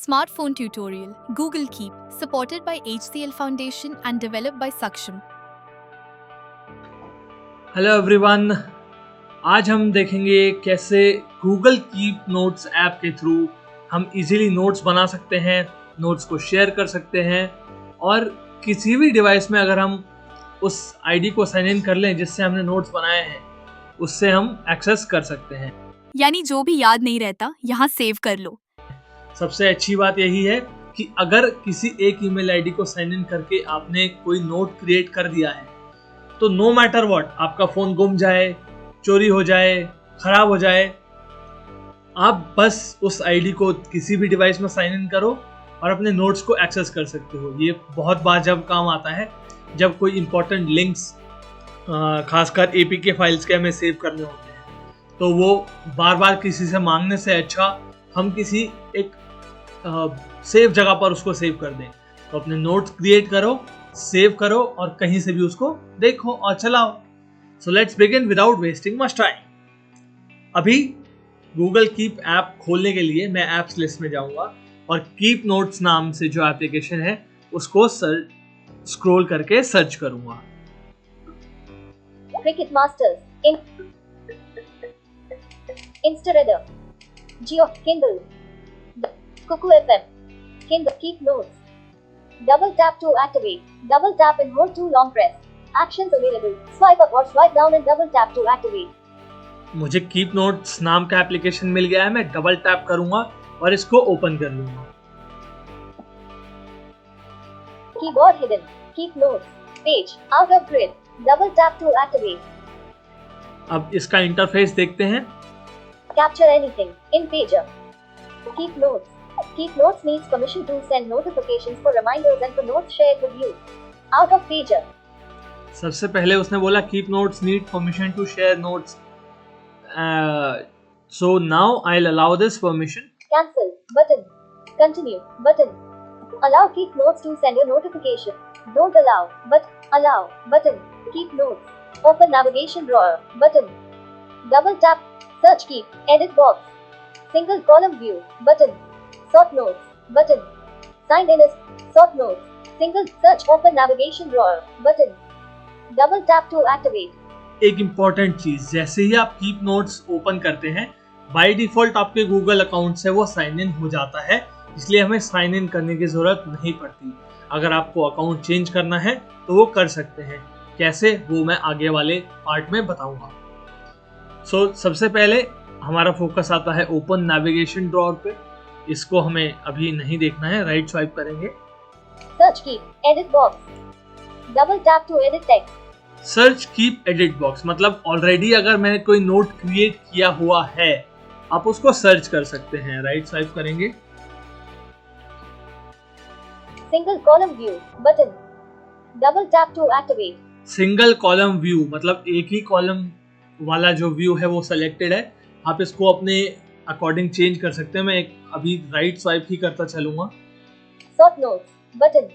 Smartphone tutorial Google Keep, supported by HCL Foundation and developed by Saksham. Hello everyone, आज हम देखेंगे कैसे Google keep notes app के through हम easily notes बना सकते हैं, नोट्स को शेयर कर सकते हैं और किसी भी डिवाइस में अगर हम उस आईडी को साइन इन कर लें जिससे हमने नोट्स बनाए हैं, उससे हम एक्सेस कर सकते हैं। यानी जो भी याद नहीं रहता यहाँ सेव कर लो। सबसे अच्छी बात यही है कि अगर किसी एक ईमेल आईडी को साइन इन करके आपने कोई नोट क्रिएट कर दिया है तो नो मैटर व्हाट, आपका फोन गुम जाए, चोरी हो जाए, खराब हो जाए, आप बस उस आईडी को किसी भी डिवाइस में साइन इन करो और अपने नोट्स को एक्सेस कर सकते हो। ये बहुत बार जब काम आता है जब कोई इंपॉर्टेंट लिंक्स खासकर एपीके फाइल्स के हमें सेव करने होते हैं, तो वो बार बार किसी से मांगने से अच्छा हम किसी एक सेफ जगह पर उसको सेव कर दें। तो अपने नोट्स क्रिएट करो, सेव करो और कहीं से भी उसको देखो और चलाओ। So let's begin without wasting much time. अभी गूगल कीप ऐप खोलने के लिए मैं ऐप्स लिस्ट में जाऊंगा और कीप नोट्स नाम से जो एप्लीकेशन है उसको स्क्रॉल करके सर्च करूंगा। Cricket Masters, Instareader, Geo, Kindle, Cuckoo FM, Kindle, Keep Notes. Double tap to activate. Double tap and hold to long press. Actions available. Swipe up or swipe down and double tap to activate. मुझे keep notes नाम का application मिल गया है, मैं double tap करूंगा और इसको open कर लूंगा। Keyboard hidden. Keep notes. Page out of grid. Double tap to activate. अब इसका इंटरफेस देखते हैं। Capture anything in Pager. Keep notes. Keep notes needs permission to send notifications for reminders and for notes shared with you. Out of Pager. सबसे पहले उसने बोला keep notes need permission to share notes, so now I will allow this permission. Cancel button. Continue button. Allow keep notes to send your notification. Don't allow but allow button. Keep notes. Open navigation drawer button. Double tap. Search keep. Edit box. Single column view button. Sort notes button. Sign in as sort notes. Single search. Open navigation drawer button. Double tap to activate. एक important चीज, जैसे ही आप keep notes open करते हैं by default आपके Google account से वो sign in हो जाता है, इसलिए हमें साइन इन करने की जरूरत नहीं पड़ती। अगर आपको अकाउंट चेंज करना है तो वो कर सकते हैं। कैसे, वो मैं आगे वाले पार्ट में बताऊंगा। सो सबसे पहले हमारा फोकस आता है ओपन नेविगेशन ड्रॉअर पे। इसको हमें अभी नहीं देखना है, राइट स्वाइप करेंगे। Search keep. Edit box. Double tap to edit text. Search keep edit box मतलब ऑलरेडी अगर मैंने कोई नोट क्रिएट किया हुआ है आप उसको सर्च कर सकते हैं। राइट स्वाइप करेंगे। Single column view button. Double tap to activate. Single column view मतलब एक ही कॉलम वाला जो व्यू है वो सिलेक्टेड है। आप इसको अपने अकॉर्डिंग चेंज कर सकते हैं। मैं एक अभी राइट स्वाइप ही करता चलूंगा। Sort notes button.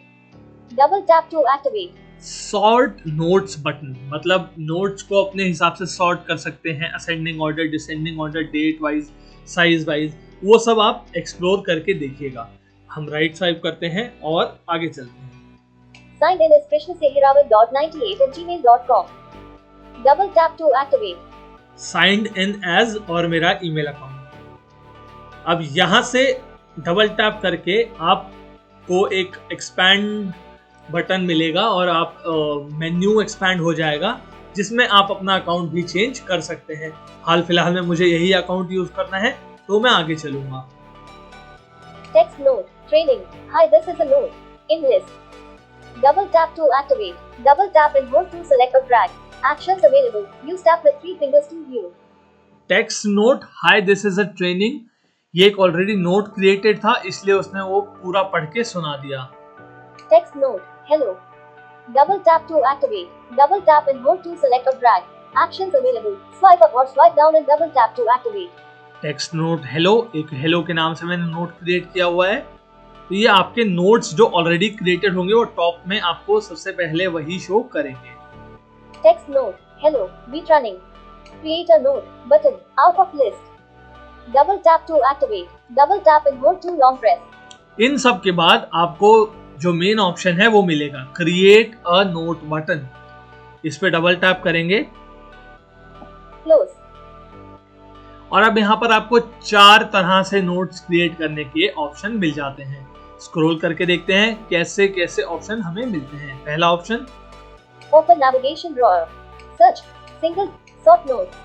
Double tap to activate. Sort notes button मतलब नोट्स को अपने हिसाब से सॉर्ट कर सकते हैं, ascending order, descending order, date wise, size wise, वो सब आप एक्सप्लोर करके देखिएगा। हम राइट स्वाइप करते हैं और आगे चलते हैं। Signed in as krishnasehiravan.98@gmail.com. Double tap to activate. Signed in as और मेरा ईमेल अकाउंट। अब यहाँ से डबल टैप करके आपको एक एक्सपैंड बटन मिलेगा और आप मेन्यू एक्सपैंड हो जाएगा जिसमें आप अपना अकाउंट भी चेंज कर सकते हैं। हाल फिलहाल में मुझे यही अकाउंट यूज करना है तो मैं आगे चलूंगा। Text note. Training. Hi, this is a note. In list. Double tap to activate. Double tap and hold to select or drag. Actions available. Use tap with 3 fingers to view. Text note high this is a training, ये एक already note created था इसलिए उसने वो पूरा पढ़ के सुना दिया। Text note. Hello. Double tap to activate. Double tap and hold to select or drag. Actions available. Swipe up or swipe down and double tap to activate. Text note hello, एक हेलो के नाम से मैंने note create किया हुआ है। तो ये आपके नोट्स जो ऑलरेडी क्रिएटेड होंगे वो टॉप में आपको सबसे पहले वही शो करेंगे। Text note. Hello. Beat running. Create a note. Button. Out of list. Double tap to activate. Double tap and hold to long press. इन सब के बाद आपको जो मेन ऑप्शन है वो मिलेगा क्रिएट अ नोट बटन। इस पे डबल टैप करेंगे Close. और अब यहाँ पर आपको 4 तरह से नोट्स क्रिएट करने के ऑप्शन मिल जाते हैं। स्क्रॉल करके देखते हैं कैसे कैसे ऑप्शन हमें मिलते हैं। पहला option Open navigation drawer. Search. Single. Sort note.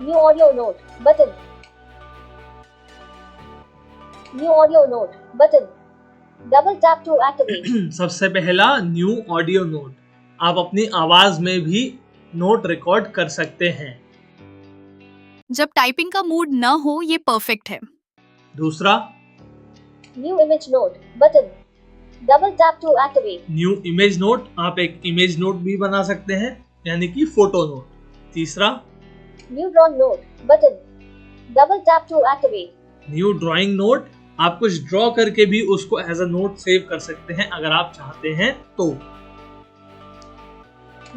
New audio note. Button. New audio note. Button. Double tap to activate. सबसे पहला न्यू ऑडियो नोट। आप अपनी आवाज में भी नोट रिकॉर्ड कर सकते हैं। जब टाइपिंग का मूड न हो ये परफेक्ट है। दूसरा New image note. Button. Double tap to activate. New image note. आप एक इमेज नोट भी बना सकते हैं, यानी कि फोटो नोट। तीसरा New drawn note. Button. Double tap to activate. New drawing note. आप कुछ ड्रॉ करके भी उसको एज अ नोट सेव कर सकते हैं अगर आप चाहते हैं तो।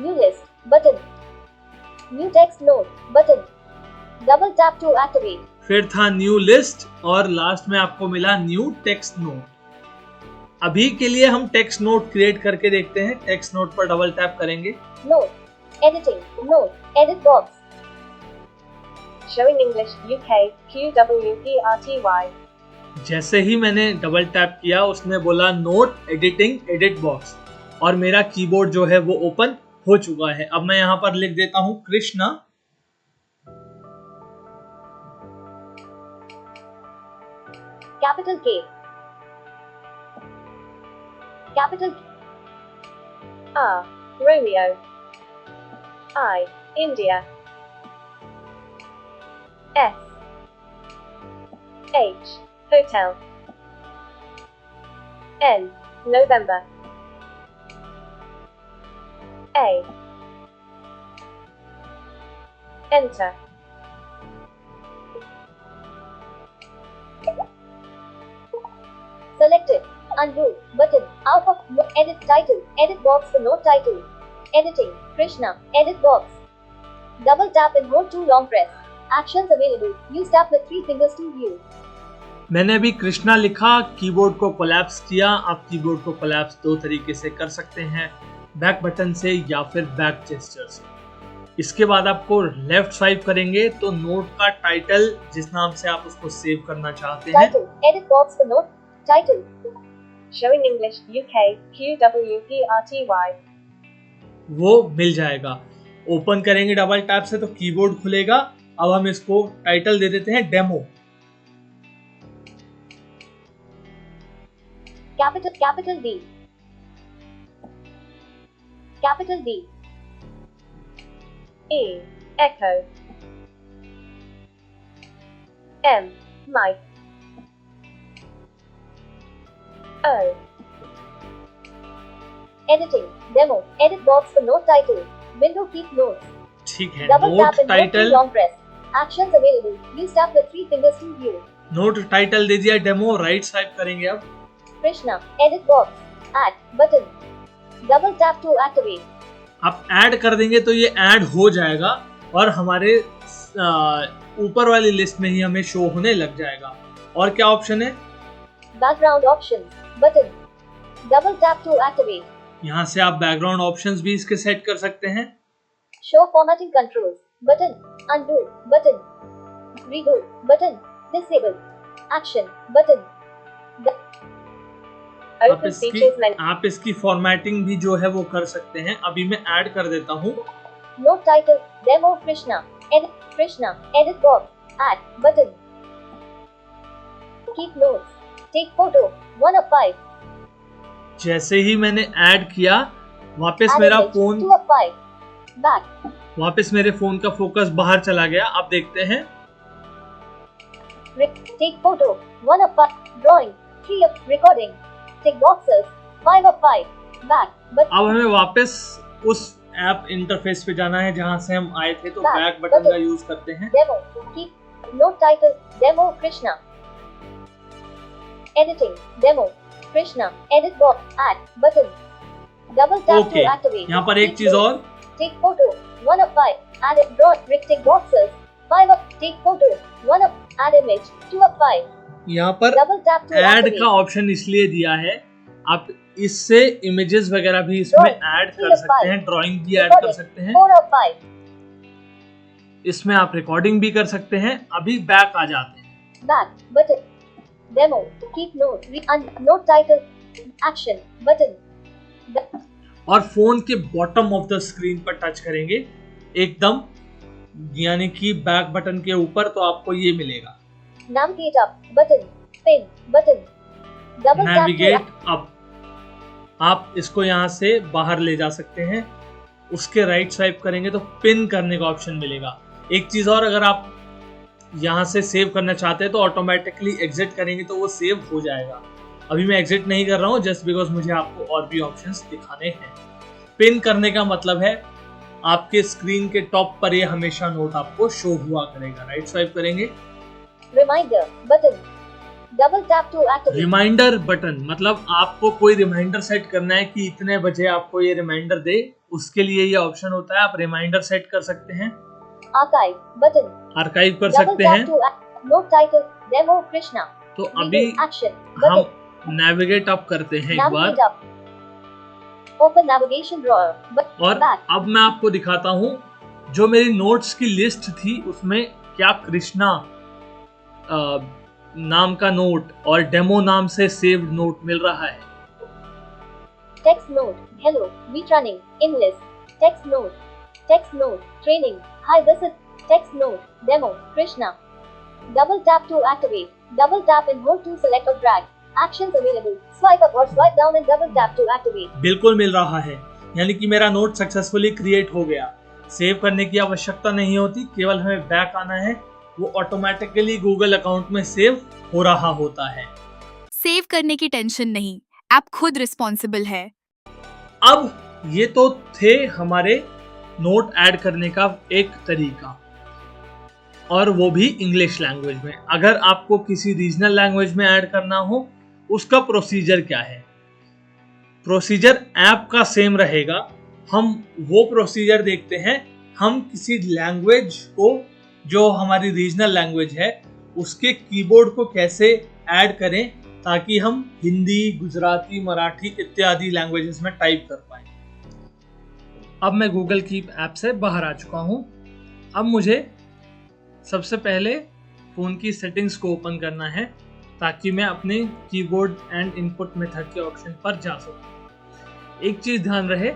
New list. Button. New text note. Button. Double tap to activate. फिर था न्यू लिस्ट और लास्ट में आपको मिला न्यू टेक्स्ट नोट। अभी के लिए हम टेक्स्ट नोट क्रिएट करके देखते हैं। टेक्स्ट नोट पर डबल टैप करेंगे। Note. Editing. Note. Edit box. Showing English UK QWERTY. जैसे ही मैंने डबल टैप किया उसने बोला नोट एडिटिंग एडिट बॉक्स और मेरा कीबोर्ड जो है वो ओपन हो चुका है। अब मैं यहाँ पर लिख देता हूँ Krishna. Capital K. Capital R. Romeo. I. India. S. H. Hotel. N. November. A. Enter. Selected. Undo. Button. Out of edit title. Edit box for note title. Editing. Krishna. Edit box. Double tap and hold to long press. Actions available. Use tap with 3 fingers to view. मैंने अभी कृष्णा लिखा, keyboard को collapse किया। आप keyboard को collapse 2 तरीके से कर सकते हैं, बैक बटन से या फिर बैक जेस्चर से। इसके बाद आपको लेफ्ट स्वाइप करेंगे तो नोट का टाइटल जिस नाम से आप उसको सेव करना चाहते हैं Title. Edit box for note title. Showing English UK QWERTY. वो मिल जाएगा। ओपन करेंगे डबल टैप से तो कीबोर्ड खुलेगा। अब हम इसको टाइटल दे देते हैं demo. Capital D. Capital D. E. Echo. M. Mike. O. Editing. Demo. Edit box for note title. Window keep notes. ठीक है, Double tap note and hold to title long press. Actions available. Use tap with 3 fingers to view. Note title दे दिया demo. Right swipe करेंगे अब। Krishna. Edit box. Add. Button. Double tap to activate. आप add कर देंगे तो ये add हो जाएगा और हमारे ऊपर वाली लिस्ट में ही हमें शो होने लग जाएगा। और क्या ऑप्शन है? Background options. Button. Double tap to activate. यहाँ से आप बैकग्राउंड ऑप्शंस भी इसके सेट कर सकते हैं। Show formatting controls. Button. Undo. Button. Redo. Button. Disable. Action. Button. आप इसकी फॉर्मेटिंग भी जो है वो कर सकते हैं। अभी मैं ऐड कर देता हूँ। Note title. Demo Krishna. Edit. Krishna. Edit box. Add. Button. Keep notes. Take photo. 1 of 5. जैसे ही मैंने ऐड किया वापस Add मेरा image. Phone 2 of 5. Back. वापस मेरे फोन का फोकस बाहर चला गया। अब देखते हैं। Take photo. 1 of 5. Drawing. 3 of recording. Tick boxes. 5 of 5. Back. But अब हमें वापस उस ऐप इंटरफेस पे जाना है जहां से हम आए थे, तो Back. बैक बटन का यूज करते हैं। demo. Keep. Note title. Demo Krishna. Editing. Demo. Krishna. Edit box. Add. Button. Double tap okay, to activate. यहाँ पर एक Keep चीज notes. और। Take photo. 1 of 5. Add it. Draw. Tick boxes. 5 up, take photo. 1 up, add image. 2 up 5. यहाँ पर Double tap to add activate. का option इसलिए दिया है, आप इससे इमेजेस वगैरह भी इसमें ऐड कर सकते हैं, ड्राइंग भी ऐड कर सकते हैं, 4 up 5. इसमें आप रिकॉर्डिंग भी कर सकते हैं। अभी बैक आ जाते हैं। Back button. Demo. Keep note. Note title. Action button. और फोन के बॉटम ऑफ द स्क्रीन पर टच करेंगे एकदम, यानी कि बैक बटन के ऊपर, तो आपको ये मिलेगा Navigate up button. Spin button. Double tap to navigate up. आप इसको यहाँ से बाहर ले जा सकते हैं। उसके राइट स्वाइप करेंगे तो पिन करने का ऑप्शन मिलेगा। एक चीज और, अगर आप यहाँ से सेव करना चाहते हैं तो ऑटोमेटिकली एग्जिट करेंगे तो वो सेव हो जाएगा। अभी मैं एग्जिट नहीं कर रहा हूँ, जस्ट बिकॉज मुझे आपको और भी ऑप्शंस दिखाने हैं। पिन करने का मतलब है आपके स्क्रीन के टॉप पर ये हमेशा नोट आपको शो हुआ करेगा। राइट स्वाइप करेंगे। Reminder button. Double tap to activate. Reminder button मतलब आपको कोई रिमाइंडर सेट करना है कि इतने बजे आपको ये रिमाइंडर दे, उसके लिए ये ऑप्शन होता है। आप रिमाइंडर सेट कर सकते हैं, Archive button. आर्काइव कर Double सकते tap हैं। to note title. Demo Krishna. तो अभी Action हम button. नेविगेट अप करते हैं एक बार, Navigate up. Open navigation drawer. और Back. अब मैं आपको दिखाता हूँ जो मेरी नोट्स की लिस्ट थी उसमें क्या कृष्णा नाम का नोट और डेमो नाम से सेव्ड नोट मिल रहा है। Text note. Hello. Meet running. English. Text note. Text note. Training. Hi, this is text note. Demo. Krishna. Double tap to activate. Double tap and hold to select or drag. Actions available. Swipe up or swipe down and double tap to activate. बिल्कुल मिल रहा है, यानी कि मेरा note successfully create हो गया। Save करने की आवश्यकता नहीं होती, केवल हमें बैक आना है, वो ऑटोमेटिकली गूगल अकाउंट में सेव हो रहा होता है। सेव करने की टेंशन नहीं, ऐप खुद रिस्पॉन्सिबल है। अब ये तो थे हमारे नोट ऐड करने का एक तरीका, और वो भी इंग्लिश लैंग्वेज में। अगर आपको किसी रीजनल लैंग्वेज में ऐड करना हो, उसका प्रोसीजर क्या है? प्रोसीजर ऐप का सेम रहेगा। हम वो प्रोसीजर देखते हैं। हम किसी लैंग्वेज को, जो हमारी रीजनल लैंग्वेज है, उसके कीबोर्ड को कैसे ऐड करें ताकि हम हिंदी, गुजराती, मराठी इत्यादि लैंग्वेजेस में टाइप कर पाएं। अब मैं गूगल कीप ऐप से बाहर आ चुका हूं। अब मुझे सबसे पहले फ़ोन की सेटिंग्स को ओपन करना है ताकि मैं अपने कीबोर्ड एंड इनपुट मेथड के ऑप्शन पर जा सकूं। एक चीज़ ध्यान रहे,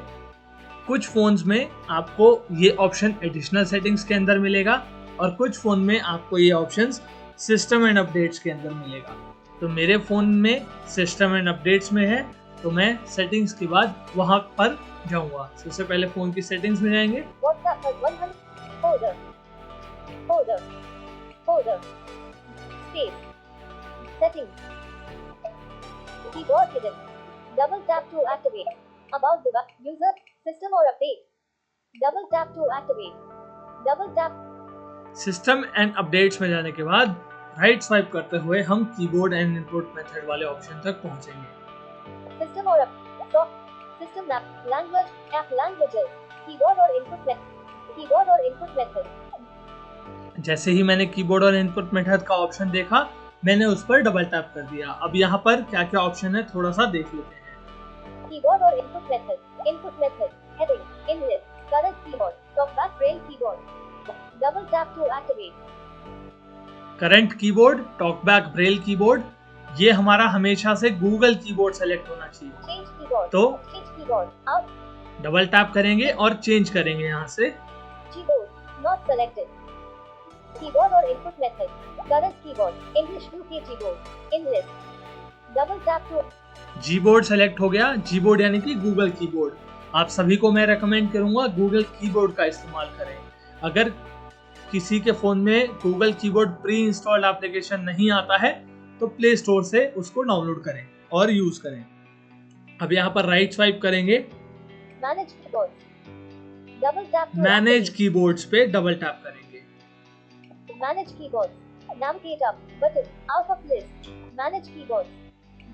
कुछ फ़ोन्स में आपको ये ऑप्शन एडिशनल सेटिंग्स के अंदर मिलेगा और कुछ फ़ोन में आपको ये ऑप्शंस सिस्टम एंड अपडेट्स के अंदर मिलेगा। तो मेरे फ़ोन में सिस्टम एंड अपडेट्स में है, तो मैं सेटिंग्स के बाद वहाँ पर जाऊँगा। सबसे पहले फ़ोन की सेटिंग्स में जाएंगे। WhatsApp has 100. Folder. Folder. Folder. Space. Settings. Keyboard hidden. Double tap to activate. About device. User. System or update. Double tap to activate. Double tap. System and updates में जाने के बाद राइट स्वाइप करते हुए हम keyboard and input method वाले option तक पहुंचेंगे। System or system map. Language. App languages. Keyboard or input method. Keyboard or input method. जैसे ही मैंने कीबोर्ड और इनपुट मेथड का ऑप्शन देखा, मैंने उस पर डबल टैप कर दिया। अब यहाँ पर क्या क्या ऑप्शन है थोड़ा सा देख लेते हैं। Keyboard or input method. Input method. Heading. English. Current keyboard. Talkback braille keyboard. Double tap to activate. Current keyboard, talkback Braille keyboard, ये हमारा हमेशा से गूगल कीबोर्ड सेलेक्ट होना चाहिए। Change keyboard. तो Change keyboard. Out. Double tap करेंगे और change करेंगे यहाँ से। Keyboard. Not selected. Keyboard or input method. Current keyboard. English UK keyboard. English. Double tap to. Gboard select हो गया। जीबोर्ड यानी कि गूगल कीबोर्ड। आप सभी को मैं रेकमेंड करूंगा गूगल कीबोर्ड का इस्तेमाल करें। अगर किसी के फ़ोन में Google keyboard pre installed application नहीं आता है तो प्ले स्टोर से उसको डाउनलोड करें और यूज़ करें। अब यहाँ पर राइट स्वाइप करेंगे। Manage keyboard. Double tap to. Manage activate. Keyboards पे डबल टैप करेंगे। Manage keyboard. Navigate up. Button. Out of list. Manage keyboard.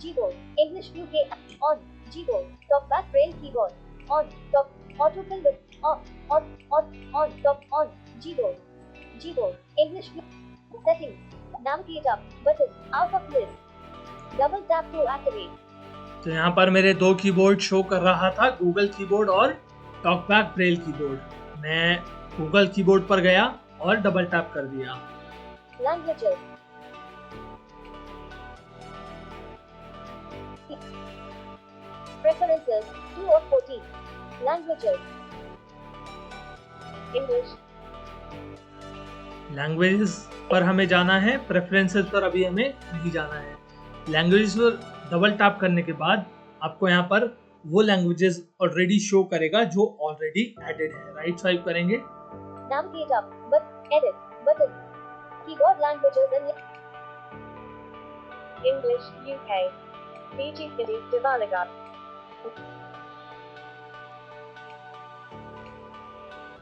Gboard. English UK. On. Gboard. Talkback braille keyboard. On. Top. Autofill with. Off. On. On. On. Top. On. Gboard. Gboard. English. Settings. Navigate up. Button. Out of list. Double tap to activate. तो यहाँ पर मेरे दो keyboard show कर रहा था, Google keyboard और talkback Braille keyboard. मैं गूगल कीबोर्ड पर गया और डबल टैप कर दिया। Languages. Preferences. 2 of 14. Languages. English. Languages पर हमें जाना है, प्रेफरेंसेस पर अभी हमें नहीं जाना है। लैंग्वेजेस पर डबल टैप करने के बाद आपको यहाँ पर वो लैंग्वेजेस ऑलरेडी शो करेगा जो ऑलरेडी एडेड है। राइट स्वाइप करेंगे। Navigate up. But edit. Button. Keyboard languages and English UK. Fiji City Devalaga.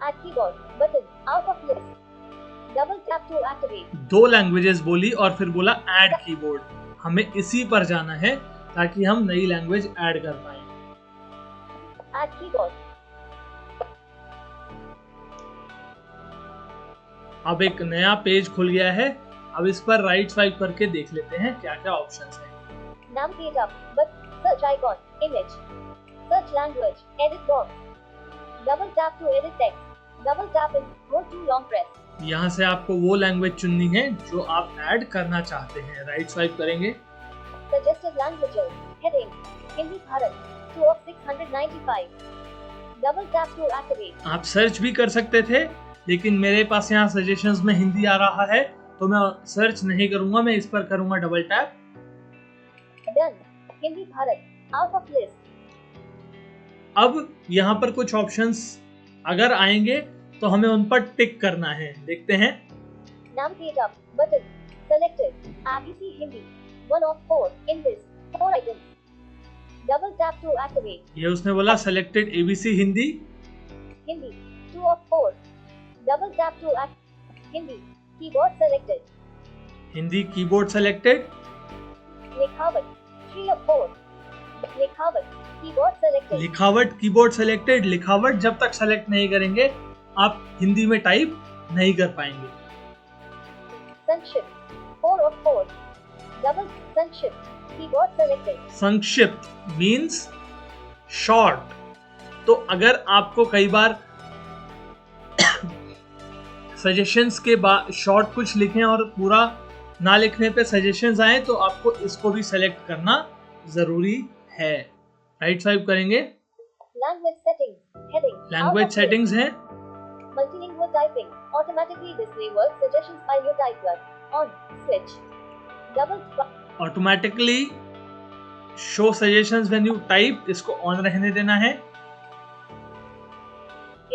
Add keyboard. Button. Out of list. Double tap to activate. दो लैंग्वेजेस बोली और फिर बोला add keyboard. हमें इसी पर जाना है ताकि हम नई लैंग्वेज ऐड कर पाए। Add keyboard. अब एक नया पेज खुल गया है। अब इस पर राइट स्वाइप करके देख लेते हैं क्या क्या ऑप्शंस हैं। Navigate up. But search icon. Image. Search language. Edit box. Double tap to edit text. Double tap and hold to long press. यहाँ से आपको वो लैंग्वेज चुननी है जो आप ऐड करना चाहते हैं। राइट स्वाइप करेंगे। Suggested languages. Heading. Hindi Bharat. 2 of 695. Double tap to activate. आप सर्च भी कर सकते थे, लेकिन मेरे पास यहाँ सजेशंस में हिंदी आ रहा है तो मैं सर्च नहीं करूंगा, मैं इस पर करूंगा double tap. Done. Hindi Bharat. Out of list. अब यहाँ पर कुछ ऑप्शंस अगर आएंगे तो हमें उन पर टिक करना है। देखते हैं। Navigate up. Button. Selected. ABC Hindi. 1 of 4. In list. 4 items. Double tap to activate. ये उसने बोला selected ABC Hindi. Hindi. 2 of 4. Double tap to activate. Hindi. Keyboard selected. Hindi keyboard selected. Likhawat. 3 of 4. Likhawat. Keyboard selected. लिखावट keyboard selected. लिखावट जब तक select नहीं करेंगे आप हिंदी में टाइप नहीं कर पाएंगे। Sankshipt. 4 of 4. Double Sankshipt. Keyboard selected. संक्षिप्त मीन्स शॉर्ट। तो अगर आपको कई बार सजेशंस के बाद शॉर्ट कुछ लिखें और पूरा ना लिखने पे सजेशंस आए तो आपको इसको भी सेलेक्ट करना जरूरी है। राइट स्वाइप करेंगे। Language settings. Heading. Language Out of settings है। list. Multilingual typing. Automatically display word suggestions by new typer. On. Switch. Double. Automatically show suggestions when you type, इसको ऑन रहने देना है।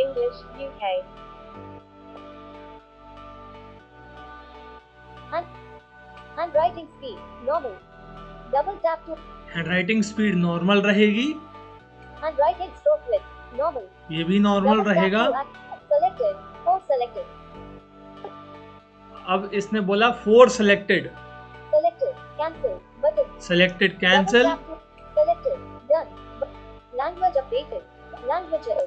English UK. Handwriting speed. Normal. Double tap to handwriting speed normal रहेगी। handwriting stroke width. Normal. ये भी normal Double tap रहेगा। to selected. 4 selected. अब इसने बोला 4 selected. Selected. Cancel. Button. Selected Double cancel. tap to selected. Done. Language updated. Languages.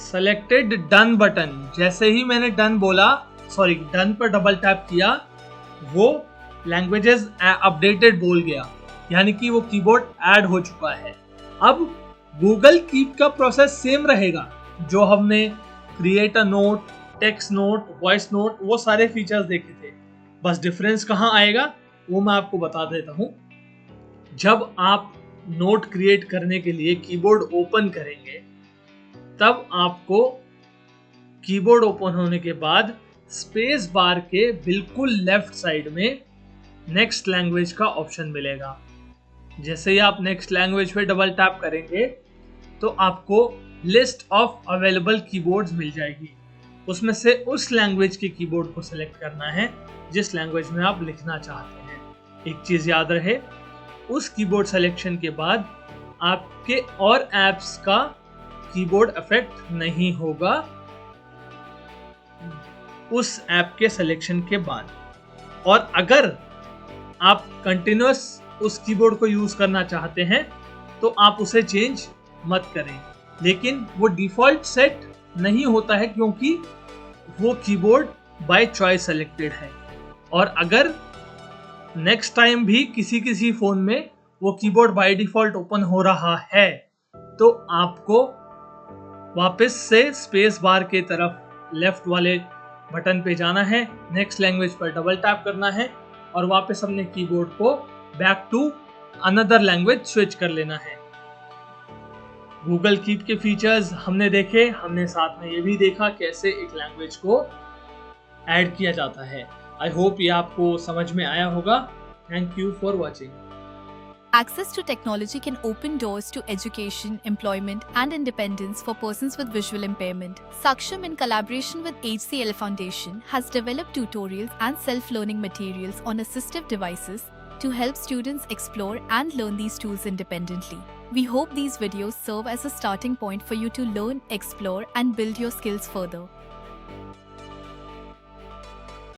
Selected done button. जैसे ही मैंने done बोला, सॉरी डन पर डबल टैप किया, वो लैंग्वेजेस अपडेटेड बोल गया, यानी कि वो कीबोर्ड ऐड हो चुका है। अब गूगल कीप का प्रोसेस सेम रहेगा, जो हमने create a note, text note, voice note, वो सारे फीचर्स देखे थे। बस डिफरेंस कहाँ आएगा वो मैं आपको बता देता हूँ। जब आप नोट क्रिएट करने के लिए कीबोर्ड ओपन करेंगे तब आपको कीबोर्ड ओपन होने के बाद स्पेस बार के बिल्कुल लेफ्ट साइड में नेक्स्ट लैंग्वेज का ऑप्शन मिलेगा। जैसे ही आप नेक्स्ट लैंग्वेज पे डबल टैप करेंगे तो आपको लिस्ट ऑफ अवेलेबल कीबोर्ड्स मिल जाएगी। उसमें से उस लैंग्वेज के कीबोर्ड को सिलेक्ट करना है जिस लैंग्वेज में आप लिखना चाहते हैं। एक चीज़ याद रहे, उस कीबोर्ड सिलेक्शन के बाद आपके और ऐप्स का कीबोर्ड इफेक्ट नहीं होगा उस ऐप के सिलेक्शन के बाद। और अगर आप कंटिन्यूअस उस कीबोर्ड को यूज करना चाहते हैं तो आप उसे चेंज मत करें, लेकिन वो डिफॉल्ट सेट नहीं होता है क्योंकि वो कीबोर्ड बाय चॉइस सेलेक्टेड है। और अगर नेक्स्ट टाइम भी किसी फोन में वो कीबोर्ड बाय डिफॉल्ट ओपन हो रहा है तो आपको वापस से स्पेस बार के तरफ लेफ्ट वाले बटन पे जाना है, नेक्स्ट लैंग्वेज पर डबल टैप करना है और वापस अपने कीबोर्ड को back to another language switch कर लेना है। गूगल कीप के फीचर्स हमने देखे, हमने साथ में ये भी देखा कैसे एक लैंग्वेज को ऐड किया जाता है। आई होप ये आपको समझ में आया होगा। Thank you for watching. Access to technology can open doors to education, employment, and independence for persons with visual impairment. Saksham, in collaboration with HCL Foundation, has developed tutorials and self-learning materials on assistive devices to help students explore and learn these tools independently. We hope these videos serve as a starting point for you to learn, explore, and build your skills further.